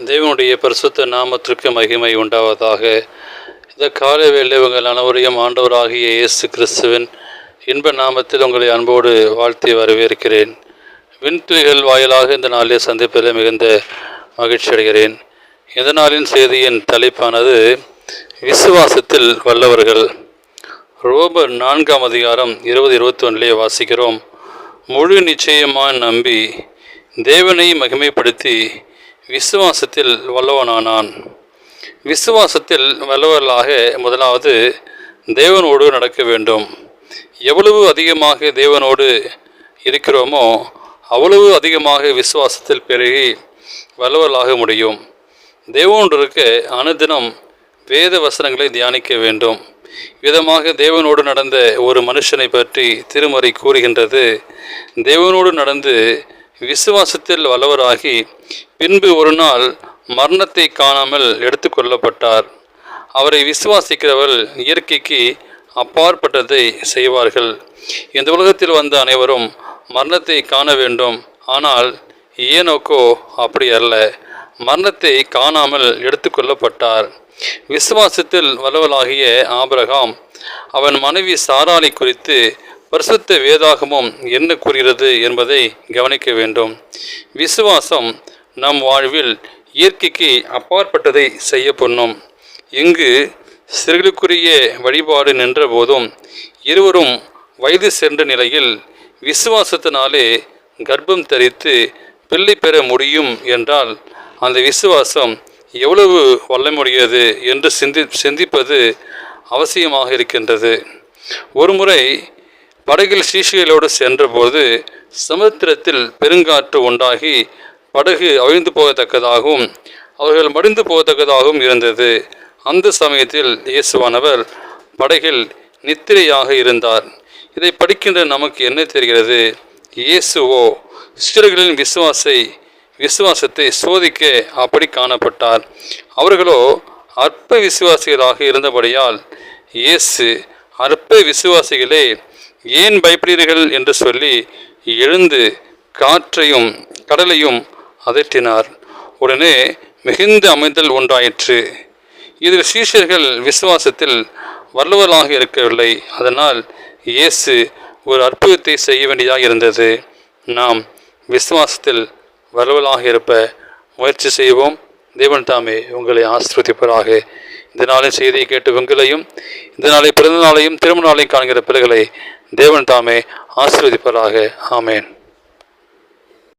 தேவனுடைய பரிசுத்த நாமத்திற்கு மகிமை உண்டாவதாக. இந்த காலை வேளை உங்கள் அனைவரையும் ஆண்டவராகிய இயேசு கிறிஸ்துவின் இன்ப நாமத்தில் உங்களை அன்போடு வாழ்த்தி வரவேற்கிறேன். விண்துளிகள் வாயிலாக இந்த நாளில் சந்திப்பதில் மிகுந்த மகிழ்ச்சி அடைகிறேன். இந்த நாளின் செய்தியின் தலைப்பானது விசுவாசத்தில் வல்லவர்கள். ரோமர் 4 அதிகாரம் 20-21 வாசிக்கிறோம். முழு நிச்சயமாக நம்பி தேவனை மகிமைப்படுத்தி விசுவாசத்தில் வல்லவனானான். விசுவாசத்தில் வல்லவர்களாக முதலாவது தேவனோடு நடக்க வேண்டும். எவ்வளவு அதிகமாக தேவனோடு இருக்கிறோமோ அவ்வளவு அதிகமாக விசுவாசத்தில் பெருகி வல்லவர்களாக முடியும். தேவனோடு இருக்க அனுதினம் வேத வசனங்களை தியானிக்க வேண்டும். விதமாக தேவனோடு நடந்த ஒரு மனுஷனை பற்றி திருமறை கூறுகின்றது. தேவனோடு நடந்து விசுவாசத்தில் வல்லவராகி பின்பு ஒரு நாள் மரணத்தை காணாமல் எடுத்து கொள்ளப்பட்டார். அவரை விசுவாசிக்கிறவர்கள் இயற்கைக்கு அப்பாற்பட்டதை செய்வார்கள். இந்த உலகத்தில் வந்த அனைவரும் மரணத்தை காண வேண்டும். ஆனால் ஏனோக்கோ அப்படி அல்ல, மரணத்தை காணாமல் எடுத்து கொள்ளப்பட்டார். விசுவாசத்தில் வல்லவனாகிய ஆபிரகாம் அவன் மனைவி சாராளை குறித்து பரிசுத்த வேதாகமும் என்ன கூறுகிறது என்பதை கவனிக்க வேண்டும். விசுவாசம் நம் வாழ்வில் இயற்கைக்கு அப்பாற்பட்டதை செய்ய பொண்ணும். இங்கு சிறுகளுக்குரிய வழிபாடு நின்ற போதும் இருவரும் வயது சென்ற நிலையில் விசுவாசத்தினாலே கர்ப்பம் தரித்து பிள்ளை பெற முடியும் என்றால் அந்த விசுவாசம் எவ்வளவு வல்லமுடையது என்று சிந்திப்பது அவசியமாக இருக்கின்றது. ஒருமுறை படகில் சீஷர்களோடு சென்றபோது சமுத்திரத்தில் பெருங்காற்று உண்டாகி படகு அழிந்து போகத்தக்கதாகவும் அவர்கள் மடிந்து போகத்தக்கதாகவும் இருந்தது. அந்த சமயத்தில் இயேசுவானவர் படகில் நித்திரையாக இருந்தார். இதை படிக்கின்ற நமக்கு என்ன தெரிகிறது? இயேசுவோ சீடர்களின் விசுவாசத்தை சோதிக்க அப்படி காணப்பட்டார். அவர்களோ அற்ப விசுவாசிகளாக இருந்தபடியால் இயேசு அற்ப விசுவாசிகளே ஏன் பயப்படுகிறீர்கள் என்று சொல்லி எழுந்து காற்றையும் கடலையும் அதட்டினார். உடனே மிகுந்த அமைதல் உண்டாயிற்று. இதில் சீஷர்கள் விசுவாசத்தில் வல்லவர்களாக இருக்கவில்லை. அதனால் இயேசு ஒரு அற்புதத்தை செய்ய வேண்டியதாக இருந்தது. நாம் விசுவாசத்தில் வல்லவர்களாக இருப்ப முயற்சி செய்வோம். தேவன் தாமே உங்களை ஆசீர்வதிப்பாராக. இந்த நாளின் செய்தியை கேட்டு உங்களையும் இந்த நாளை பிறந்த நாளையும் திருமண நாளையும் காண்கிற பிள்ளைகளை தேவன் தாமே ஆசீர்வதிப்பாராக. ஆமேன்.